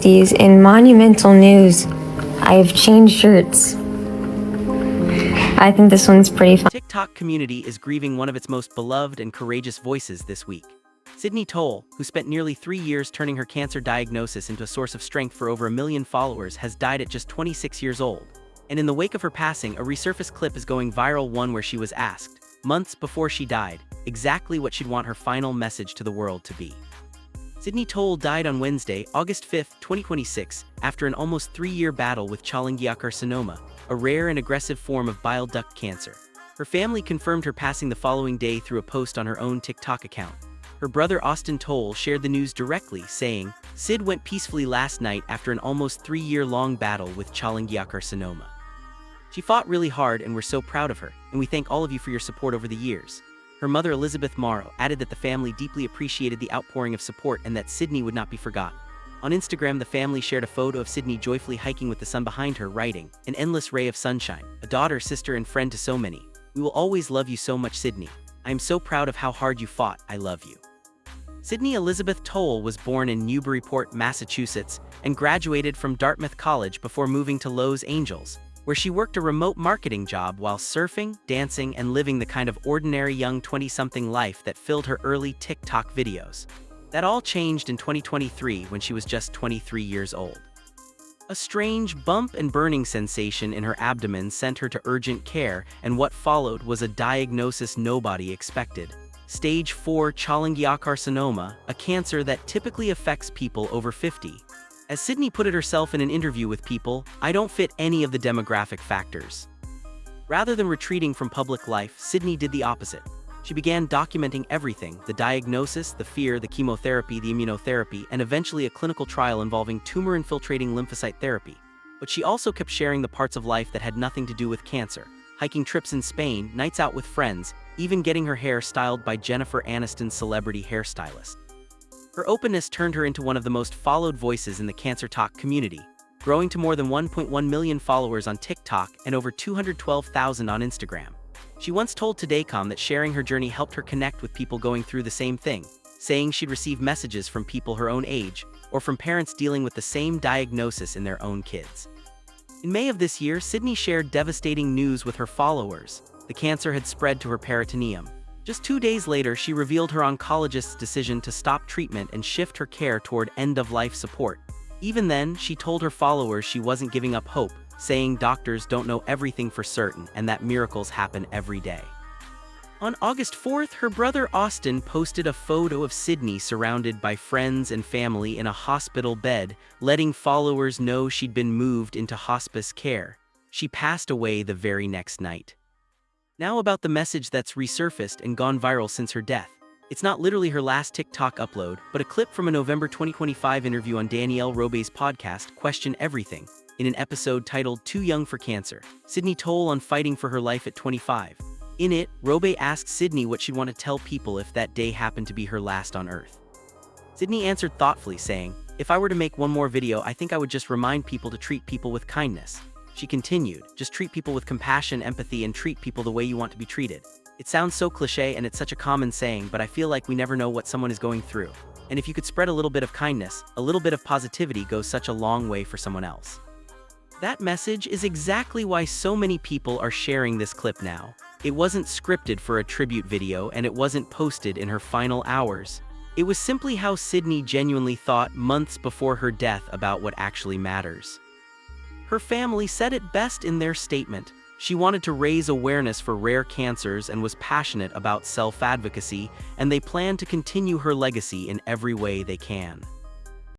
besties, in monumental news, I've changed shirts. I think this one's pretty fun. TikTok community is grieving one of its most beloved and courageous voices this week. Sydney Towle, who spent nearly 3 years turning her cancer diagnosis into a source of strength for over 1 million followers, has died at just 26 years old. And in the wake of her passing, a resurfaced clip is going viral, one where she was asked, months before she died, exactly what she'd want her final message to the world to be. Sydney Towle died on Wednesday, August 5, 2026, after an almost 3-year battle with cholangiocarcinoma, a rare and aggressive form of bile duct cancer. Her family confirmed her passing the following day through a post on her own TikTok account. Her brother Austin Towle shared the news directly, saying, "Sid went peacefully last night after an almost 3-year-long battle with cholangiocarcinoma. She fought really hard and we're so proud of her, and we thank all of you for your support over the years." Her mother Elizabeth Morrow added that the family deeply appreciated the outpouring of support and that Sydney would not be forgotten. On Instagram, the family shared a photo of Sydney joyfully hiking with the sun behind her, writing, "An endless ray of sunshine, a daughter, sister, and friend to so many. We will always love you so much, Sydney. I am so proud of how hard you fought. I love you." Sydney Elizabeth Towle was born in Newburyport, Massachusetts, and graduated from Dartmouth College before moving to Los Angeles, where she worked a remote marketing job while surfing, dancing, and living the kind of ordinary young 20-something life that filled her early TikTok videos. That all changed in 2023 when she was just 23 years old. A strange bump and burning sensation in her abdomen sent her to urgent care, and what followed was a diagnosis nobody expected. Stage 4 cholangiocarcinoma, a cancer that typically affects people over 50. As Sydney put it herself in an interview with People, "I don't fit any of the demographic factors." Rather than retreating from public life, Sydney did the opposite. She began documenting everything: the diagnosis, the fear, the chemotherapy, the immunotherapy, and eventually a clinical trial involving tumor-infiltrating lymphocyte therapy. But she also kept sharing the parts of life that had nothing to do with cancer: hiking trips in Spain, nights out with friends, even getting her hair styled by Jennifer Aniston's celebrity hairstylist. Her openness turned her into one of the most followed voices in the cancer talk community, growing to more than 1.1 million followers on TikTok and over 212,000 on Instagram. She once told Todaycom that sharing her journey helped her connect with people going through the same thing, saying she'd receive messages from people her own age or from parents dealing with the same diagnosis in their own kids. In May of this year, Sydney shared devastating news with her followers. The cancer had spread to her peritoneum. Just 2 days later, she revealed her oncologist's decision to stop treatment and shift her care toward end-of-life support. Even then, she told her followers she wasn't giving up hope, saying doctors don't know everything for certain and that miracles happen every day. On August 4th, her brother Austin posted a photo of Sydney surrounded by friends and family in a hospital bed, letting followers know she'd been moved into hospice care. She passed away the very next night. Now about the message that's resurfaced and gone viral since her death. It's not literally her last TikTok upload, but a clip from a November 2025 interview on Danielle Robey's podcast, Question Everything, in an episode titled "Too Young for Cancer, Sydney Towle on Fighting for Her Life at 25. In it, Robey asked Sydney what she'd want to tell people if that day happened to be her last on Earth. Sydney answered thoughtfully, saying, "If I were to make one more video, I think I would just remind people to treat people with kindness." She continued, "Just treat people with compassion, empathy, and treat people the way you want to be treated." It sounds so cliché and it's such a common saying, but I feel like we never know what someone is going through. And if you could spread a little bit of kindness, a little bit of positivity goes such a long way for someone else. That message is exactly why so many people are sharing this clip now. It wasn't scripted for a tribute video and it wasn't posted in her final hours. It was simply how Sydney genuinely thought months before her death about what actually matters. Her family said it best in their statement. She wanted to raise awareness for rare cancers and was passionate about self-advocacy, and they plan to continue her legacy in every way they can.